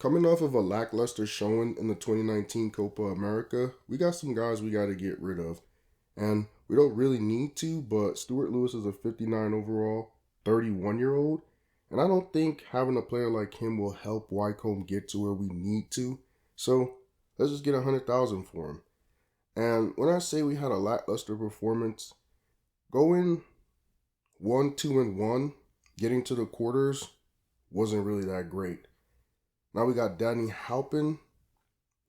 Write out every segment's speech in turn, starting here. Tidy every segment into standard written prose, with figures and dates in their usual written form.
Coming off of a lackluster showing in the 2019 Copa America, we got some guys we got to get rid of. And we don't really need to, but Stuart Lewis is a 59 overall, 31-year-old. And I don't think having a player like him will help Wycombe get to where we need to. So let's just get 100,000 for him. And when I say we had a lackluster performance, going 1-2-1, getting to the quarters wasn't really that great. Now we got Danny Halpin.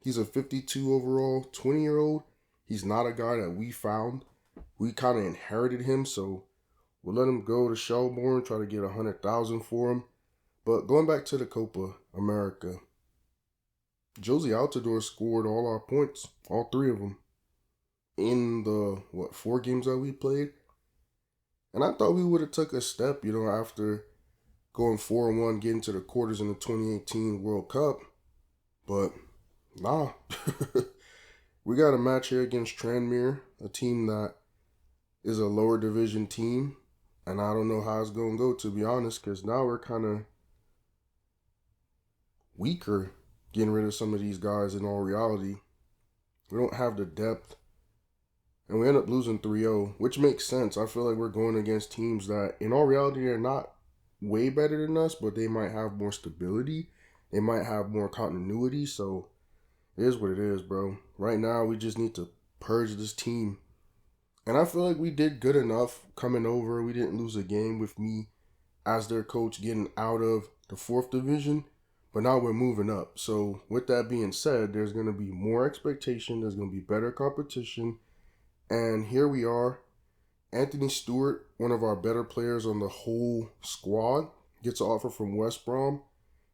He's a 52 overall, 20-year-old. He's not a guy that we found. We kind of inherited him, so we'll let him go to Shelbourne, try to get 100,000 for him. But going back to the Copa America, Josie Altidore scored all our points, all three of them, in the, 4 games that we played. And I thought we would have took a step, after going 4-1, getting to the quarters in the 2018 World Cup. But, nah. We got a match here against Tranmere, a team that is a lower division team. And I don't know how it's going to go, to be honest, because now we're kind of weaker getting rid of some of these guys in all reality. We don't have the depth. And we end up losing 3-0, which makes sense. I feel like we're going against teams that, in all reality, they're not way better than us, but they might have more stability. They might have more continuity, so it is what it is, bro. Right now, we just need to purge this team. And I feel like we did good enough coming over. We didn't lose a game with me as their coach getting out of the 4th division, but now we're moving up. So with that being said, there's going to be more expectation. There's going to be better competition. And here we are. Anthony Stewart, one of our better players on the whole squad, gets an offer from West Brom.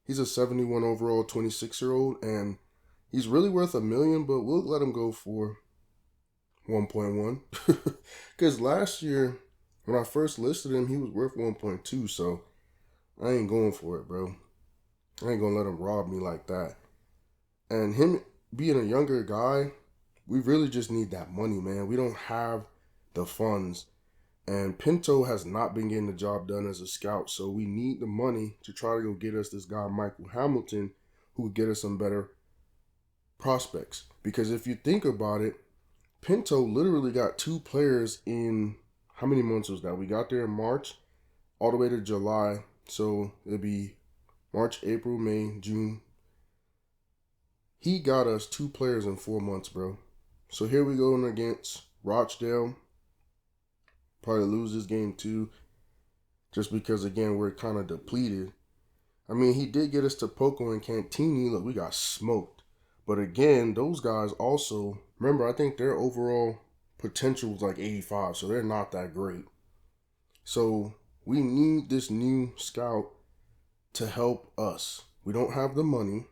He's a 71 overall, 26-year-old, and he's really worth $1 million, but we'll let him go for 1.1. Because last year, when I first listed him, he was worth 1.2, so I ain't going for it, bro. I ain't going to let him rob me like that. And him being a younger guy, we really just need that money, man. We don't have the funds. And Pinto has not been getting the job done as a scout, so we need the money to try to go get us this guy, Michael Hamilton, who would get us some better prospects. Because if you think about it, Pinto literally got 2 players in, how many months was that? We got there in March all the way to July. So it'd be March, April, May, June. He got us 2 players in 4 months, bro. So here we go against Rochdale. Probably lose this game too, just because, again, we're kind of depleted. I mean, he did get us to Poco and Cantini. Look, we got smoked. But again, those guys also, remember, I think their overall potential was like 85, so they're not that great. So we need this new scout to help us. We don't have the money,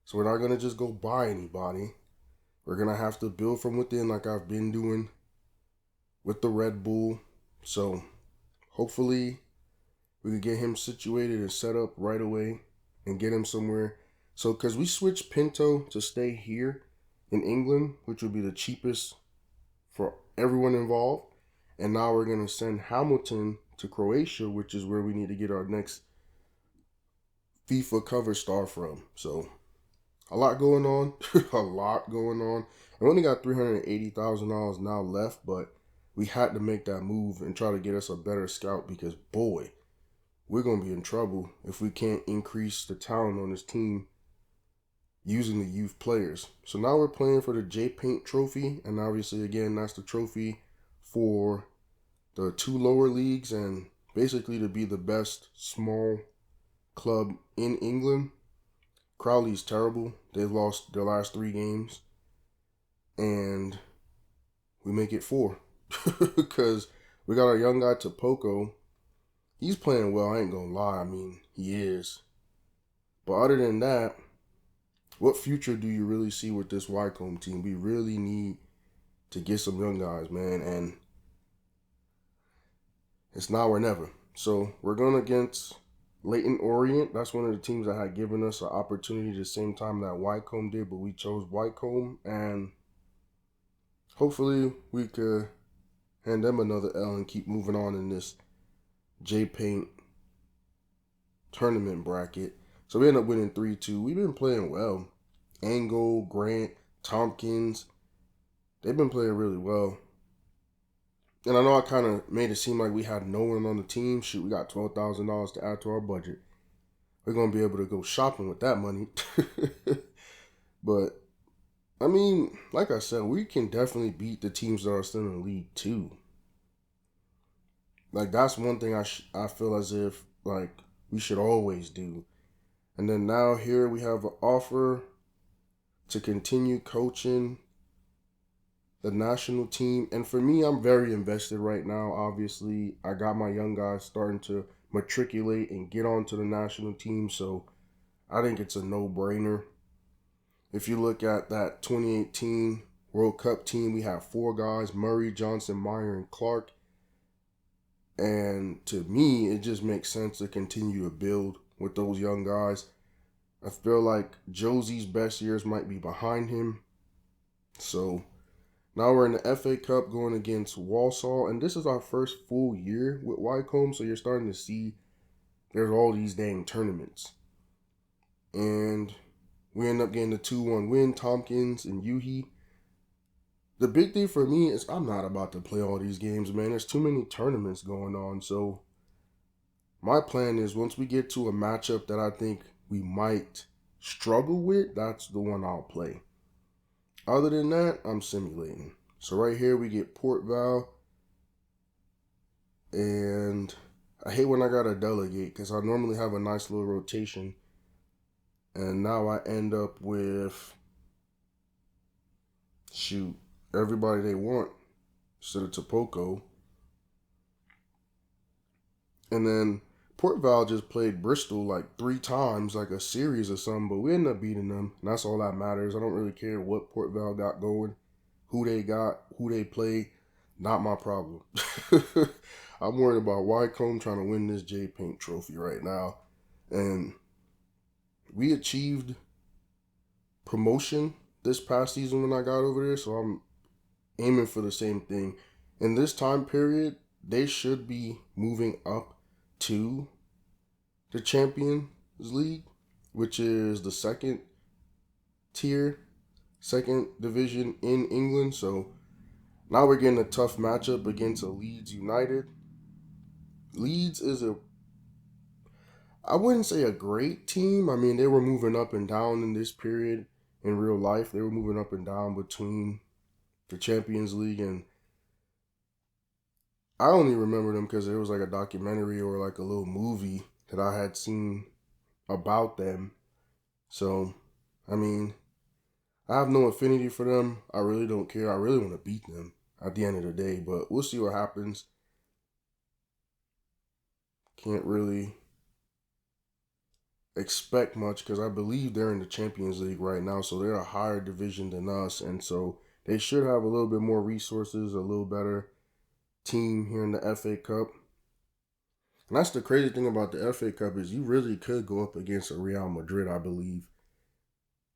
so we're not going to just go buy anybody. We're going to have to build from within like I've been doing with the Red Bull. So hopefully we can get him situated and set up right away and get him somewhere. So because we switched Pinto to stay here in England, which would be the cheapest for everyone involved. And now we're going to send Hamilton to Croatia, which is where we need to get our next FIFA cover star from. So a lot going on. A lot going on. I only got $380,000 now left, but we had to make that move and try to get us a better scout because, boy, we're going to be in trouble if we can't increase the talent on this team using the youth players. So now we're playing for the J-Paint trophy, and obviously, again, that's the trophy for the 2 lower leagues and basically to be the best small club in England. Crowley's terrible. They've lost their last 3 games, and we make it 4. Because we got our young guy Topoco. He's playing well, I ain't gonna lie. I mean, he is. But other than that, what future do you really see with this Wycombe team? We really need to get some young guys, man. And it's now or never. So we're going against Leyton Orient. That's one of the teams that had given us an opportunity the same time that Wycombe did. But we chose Wycombe. And hopefully we could hand them another L and keep moving on in this J-Paint tournament bracket. So So we ended up winning 3-2. We've been playing well. Angle, Grant, Tompkins, they've been playing really well. And I know I kind of made it seem like we had no one on the team. Shoot, we got $12,000 to add to our budget. We're going to be able to go shopping with that money. But, I mean, like I said, we can definitely beat the teams that are still in the league too. Like, that's one thing I feel as if, like, we should always do. And then now here we have an offer to continue coaching the national team. And for me, I'm very invested right now. Obviously, I got my young guys starting to matriculate and get onto the national team. So I think it's a no-brainer. If you look at that 2018 World Cup team, we have 4 guys, Murray, Johnson, Meyer, and Clark. And to me, it just makes sense to continue to build with those young guys. I feel like Josie's best years might be behind him. So now we're in the FA Cup going against Walsall. And this is our first full year with Wycombe. So you're starting to see there's all these dang tournaments. And we end up getting a 2-1 win, Tompkins and Yuhi. The big thing for me is I'm not about to play all these games, man. There's too many tournaments going on. So my plan is once we get to a matchup that I think we might struggle with, that's the one I'll play. Other than that, I'm simulating. So right here we get Port Val. And I hate when I gotta delegate because I normally have a nice little rotation. And now I end up with, shoot, everybody they want instead of Topoko. And then Port Val just played Bristol like 3 times, like a series or something, but we ended up beating them. And that's all that matters. I don't really care what Port Val got going, who they got, who they play. Not my problem. I'm worried about Wycombe trying to win this J Paint trophy right now. And we achieved promotion this past season when I got over there, so I'm aiming for the same thing. In this time period, they should be moving up to the Champions League, which is the second tier, second division in England. So now we're getting a tough matchup against a Leeds United. Leeds is I wouldn't say a great team. I mean, they were moving up and down in this period in real life. They were moving up and down between the Champions League, and I only remember them because there was like a documentary or like a little movie that I had seen about them. So, I mean, I have no affinity for them. I really don't care. I really want to beat them at the end of the day, but we'll see what happens. Can't really expect much because I believe they're in the Champions League right now, so they're a higher division than us, and so they should have a little bit more resources, a little better team here in the FA Cup. And that's the crazy thing about the FA Cup is you really could go up against a Real Madrid, I believe.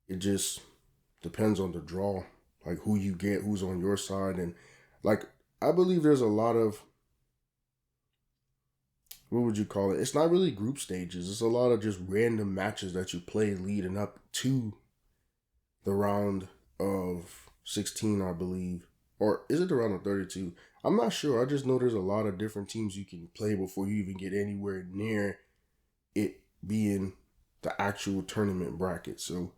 It just depends on the draw, like who you get, who's on your side, and like I believe there's a lot of, what would you call it? It's not really group stages. It's a lot of just random matches that you play leading up to the round of 16, I believe. Or is it the round of 32? I'm not sure. I just know there's a lot of different teams you can play before you even get anywhere near it being the actual tournament bracket. So,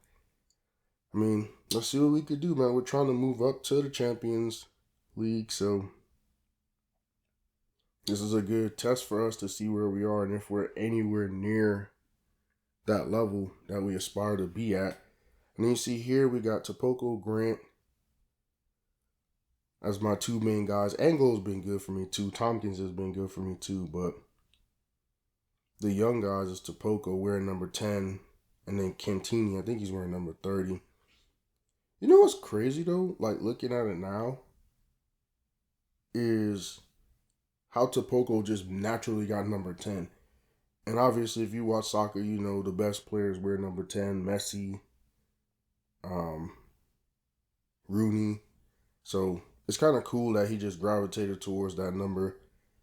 I mean, let's see what we could do, man. We're trying to move up to the Champions League, so this is a good test for us to see where we are and if we're anywhere near that level that we aspire to be at. And then you see here we got Topoko, Grant as my 2 main guys. Anglo's been good for me too. Tompkins has been good for me too. But the young guys is Topoko wearing number 10. And then Cantini, I think he's wearing number 30. You know what's crazy though? Like looking at it now is how Topoko just naturally got number 10. And obviously, if you watch soccer, you know the best players wear number 10. Messi, Rooney. So it's kind of cool that he just gravitated towards that number,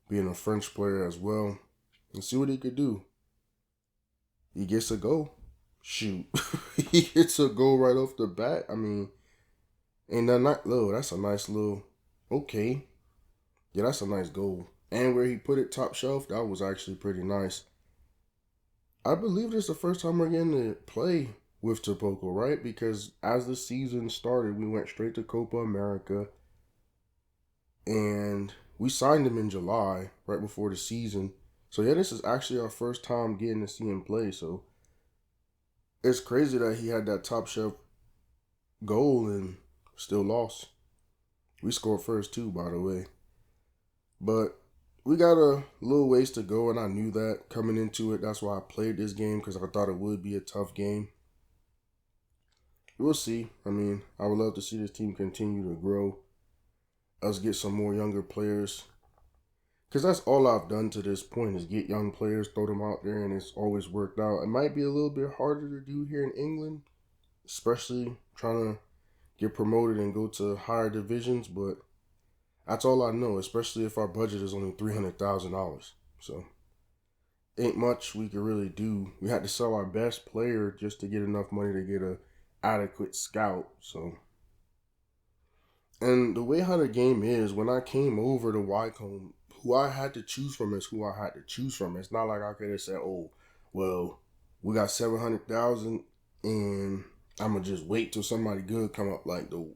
being a French player as well. And see what he could do. He gets a go. shoot, he hits a goal right off the bat. I mean, ain't that not little? That's a nice little. Okay, yeah, that's a nice goal. And where he put it top shelf, that was actually pretty nice. I believe this is the first time we're getting to play with Topoko, right? Because as the season started, we went straight to Copa America, and we signed him in July, right before the season. So yeah, this is actually our first time getting to see him play. So it's crazy that he had that top shelf goal and still lost. We scored first too, by the way. But we got a little ways to go, and I knew that coming into it. That's why I played this game, because I thought it would be a tough game. We'll see. I mean, I would love to see this team continue to grow, us get some more younger players, because that's all I've done to this point is get young players, throw them out there, and it's always worked out. It might be a little bit harder to do here in England, especially trying to get promoted and go to higher divisions, but that's all I know, especially if our budget is only $300,000. So ain't much we could really do. We had to sell our best player just to get enough money to get a adequate scout. So, and the way how the game is, when I came over to Wycombe, who I had to choose from is who I had to choose from. It's not like I could have said, "Oh, well, we got 700,000, and I'm gonna just wait till somebody good come up." Like the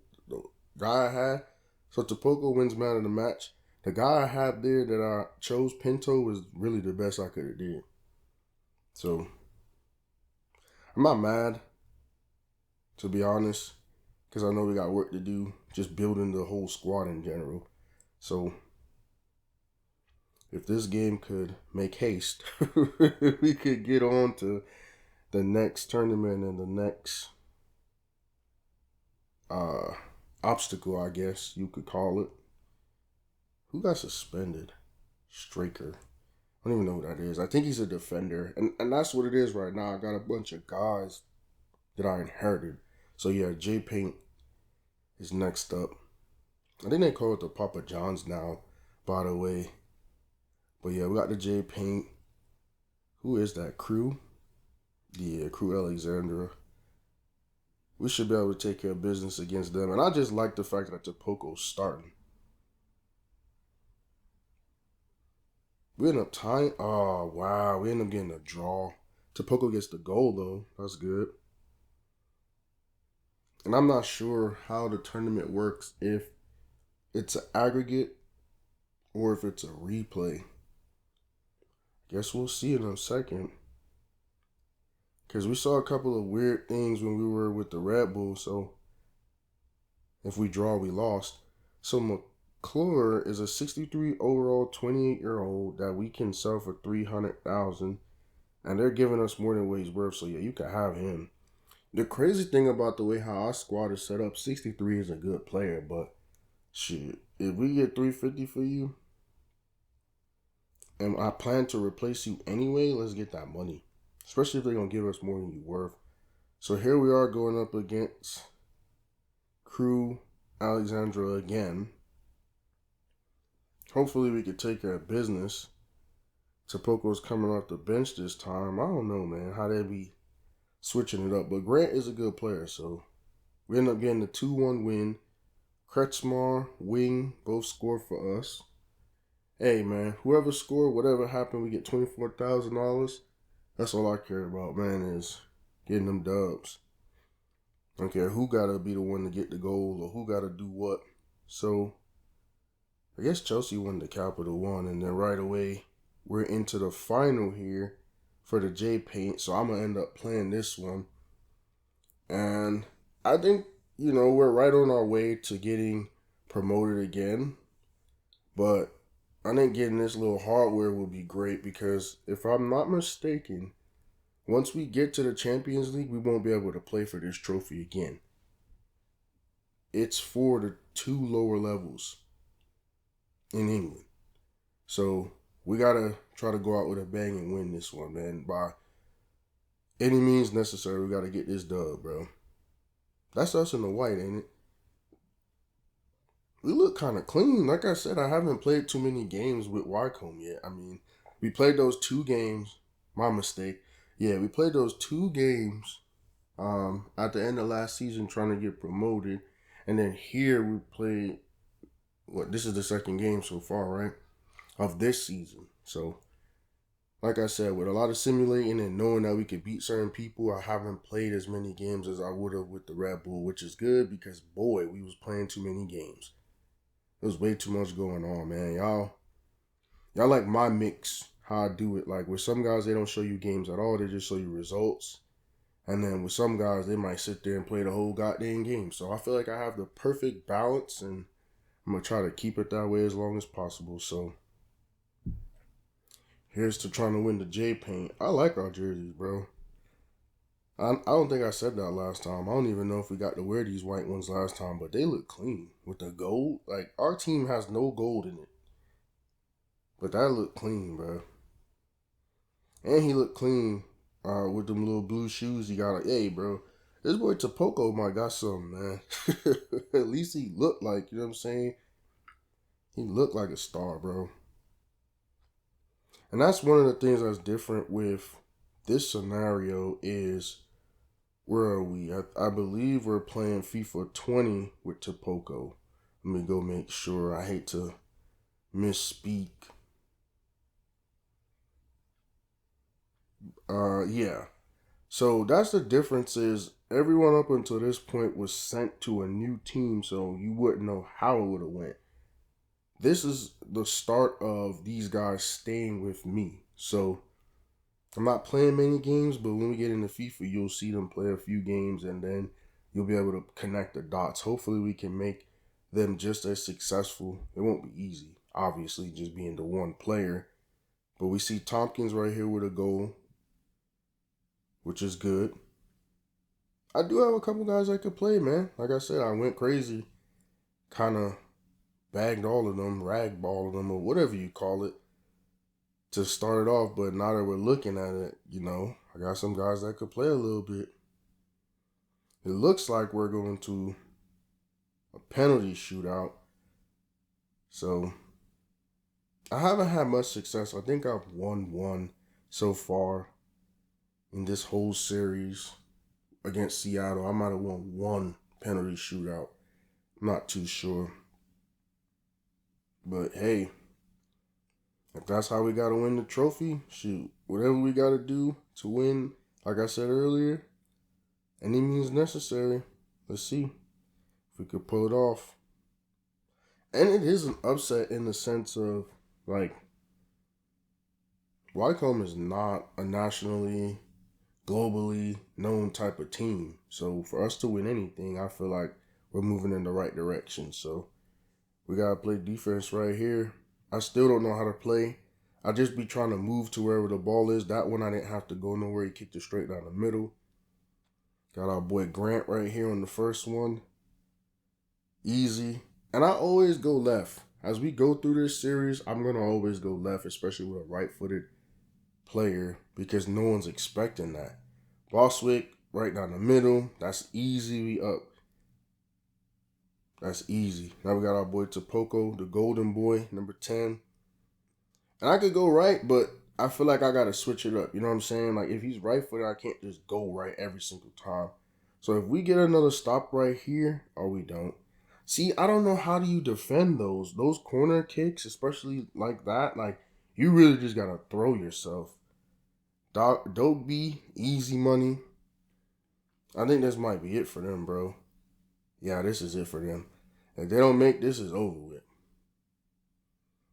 guy I had. So Topoko wins man of the match. The guy I had there that I chose, Pinto, was really the best I could have did. So I'm not mad, to be honest, because I know we got work to do, just building the whole squad in general. So if this game could make haste, we could get on to the next tournament and the next obstacle, I guess you could call it. Who got suspended? Straker. I don't even know who that is. I think he's a defender. And that's what it is right now. I got a bunch of guys that I inherited. So yeah, J Paint is next up. I think they call it the Papa Johns now, by the way. But yeah, we got the J Paint. Who is that? Crew? Yeah, Crew Alexandra. We should be able to take care of business against them. And I just like the fact that Topoko's starting. We end up tying. Oh, wow. We end up getting a draw. Topoko gets the goal, though. That's good. And I'm not sure how the tournament works, if it's an aggregate or if it's a replay. Guess we'll see in a second. Because we saw a couple of weird things when we were with the Red Bull. So if we draw, we lost. So McClure is a 63 overall 28-year-old that we can sell for 300,000, and they're giving us more than what he's worth. So yeah, you can have him. The crazy thing about the way how our squad is set up, 63 is a good player, but shit, if we get 350 for you, and I plan to replace you anyway, let's get that money. Especially if they're gonna give us more than you're worth. So here we are going up against Crew Alexandra again. Hopefully we could take care of business. Topoko's coming off the bench this time. I don't know, man, how they be switching it up. But Grant is a good player, so we end up getting a 2-1 win. Kretschmar, Wing, both scored for us. Hey, man, whoever scored, whatever happened, we get $24,000. That's all I care about, man, is getting them dubs. I don't care who got to be the one to get the goal or who got to do what. So I guess Chelsea won the Capital One, and then right away we're into the final here for the J Paint. So I'm going to end up playing this one. And I think, we're right on our way to getting promoted again. But I think getting this little hardware will be great, because if I'm not mistaken, once we get to the Champions League, we won't be able to play for this trophy again. It's for the 2 lower levels in England. So we got to try to go out with a bang and win this one, man. By any means necessary, we got to get this dub, bro. That's us in the white, ain't it? We look kind of clean. Like I said, I haven't played too many games with Wycombe yet. I mean, we played those 2 games. My mistake. Yeah, we played those 2 games at the end of last season trying to get promoted. And then here we played, this is the second game so far, right? Of this season. So, like I said, with a lot of simulating and knowing that we could beat certain people, I haven't played as many games as I would have with the Red Bull, which is good because, boy, we was playing too many games. There was way too much going on, man. Y'all like my mix, how I do it. Like with some guys, they don't show you games at all. They just show you results. And then with some guys, they might sit there and play the whole goddamn game. So I feel like I have the perfect balance, and I'm going to try to keep it that way as long as possible. So here's to trying to win the J Paint. I like our jerseys, bro. I don't think I said that last time. I don't even know if we got to wear these white ones last time, but they look clean with the gold. Like, our team has no gold in it. But that looked clean, bro. And he looked clean with them little blue shoes he got. Like, hey, bro, this boy Topoko might got something, man. At least he looked like, you know what I'm saying? He looked like a star, bro. And that's one of the things that's different with this scenario is, where are we? I believe we're playing FIFA 20 with Topoko. Let me go make sure. I hate to misspeak. Yeah. So that's the difference is everyone up until this point was sent to a new team, so you wouldn't know how it would have went. This is the start of these guys staying with me. So I'm not playing many games, but when we get into FIFA, you'll see them play a few games, and then you'll be able to connect the dots. Hopefully we can make them just as successful. It won't be easy, obviously, just being the one player. But we see Tompkins right here with a goal, which is good. I do have a couple guys I could play, man. Like I said, I went crazy. Kind of bagged all of them, ragballed them, or whatever you call it, to start it off. But now that we're looking at it, I got some guys that could play a little bit. It looks like we're going to a penalty shootout. So I haven't had much success. I think I've won one so far in this whole series against Seattle. I might have won one penalty shootout. I'm not too sure. But hey, if that's how we got to win the trophy, shoot, whatever we got to do to win, like I said earlier, any means necessary. Let's see if we could pull it off. And it is an upset in the sense of, like, Wycombe is not a nationally, globally known type of team. So for us to win anything, I feel like we're moving in the right direction. So we got to play defense right here. I still don't know how to play. I just be trying to move to wherever the ball is. That one I didn't have to go nowhere. He kicked it straight down the middle. Got our boy Grant right here on the first one. Easy. And I always go left. As we go through this series, I'm going to always go left, especially with a right-footed player, because no one's expecting that. Boswick right down the middle. That's easy. We up. That's easy. Now we got our boy Topoko, the golden boy, number 10. And I could go right, but I feel like I got to switch it up. You know what I'm saying? Like, if he's right-footed, I can't just go right every single time. So if we get another stop right here, or we don't. See, I don't know how do you defend those. Those corner kicks, especially like that, like, you really just got to throw yourself. Dogby, easy money. I think this might be it for them, bro. Yeah, this is it for them. If they don't make this, is over with.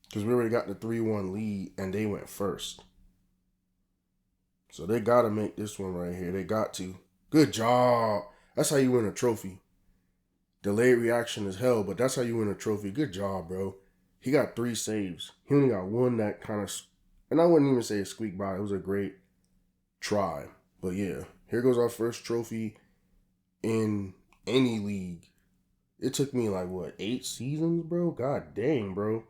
Because we already got the 3-1 lead, and they went first. So they got to make this one right here. They got to. Good job. That's how you win a trophy. Delayed reaction is hell, but that's how you win a trophy. Good job, bro. He got 3 saves. He only got one that kind of, and I wouldn't even say a squeak by. It was a great try. But yeah, here goes our first trophy in any league. It took me like, 8 seasons, bro? God dang, bro.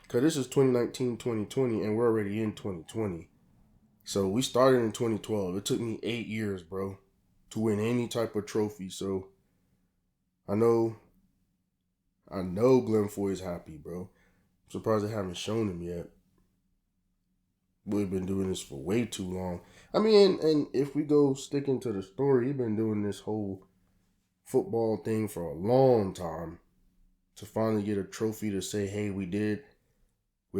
Because this is 2019-2020, and we're already in 2020. So we started in 2012. It took me 8 years, bro, to win any type of trophy. So I know Glen Foy is happy, bro. I'm surprised they haven't shown him yet. we've been doing this for way too long. I mean, and if we go sticking to the story, he's been doing this whole football thing for a long time. To finally get a trophy to say, hey, we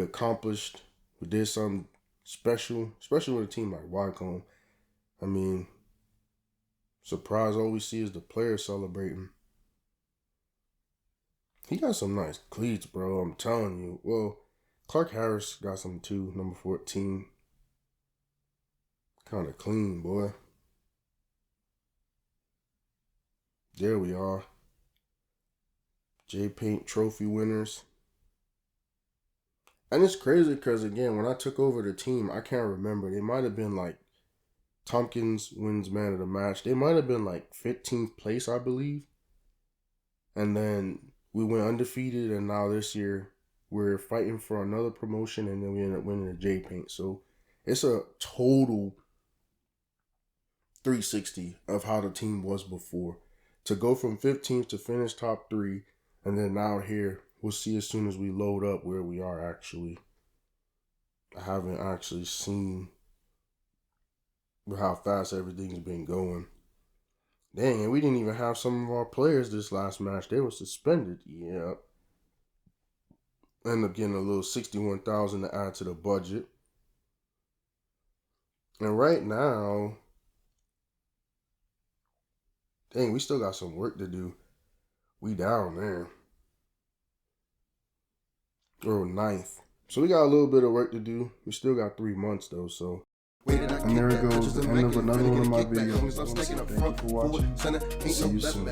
accomplished, we did something special, especially with a team like Wycombe. I mean, surprise, all we see is the players celebrating. He got some nice cleats, bro, I'm telling you. Well, Clark Harris got some too, number 14. Kind of clean, boy. There we are. J-Paint trophy winners. And it's crazy because, again, when I took over the team, I can't remember. They might have been like Tompkins wins man of the match. They might have been like 15th place, I believe. And then we went undefeated, and now this year we're fighting for another promotion, and then we end up winning the J-Paint. So it's a total 360 of how the team was before. To go from 15th to finish top 3, and then now here, we'll see as soon as we load up where we are actually. I haven't actually seen how fast everything's been going. Dang, and we didn't even have some of our players this last match. They were suspended. Yeah. End up getting a little $61,000 to add to the budget. And right now, dang, we still got some work to do. We down there. Or 9th. So we got a little bit of work to do. We still got 3 months though, so. And there it goes, the end of another one of my videos. Thank you for watching. See you soon.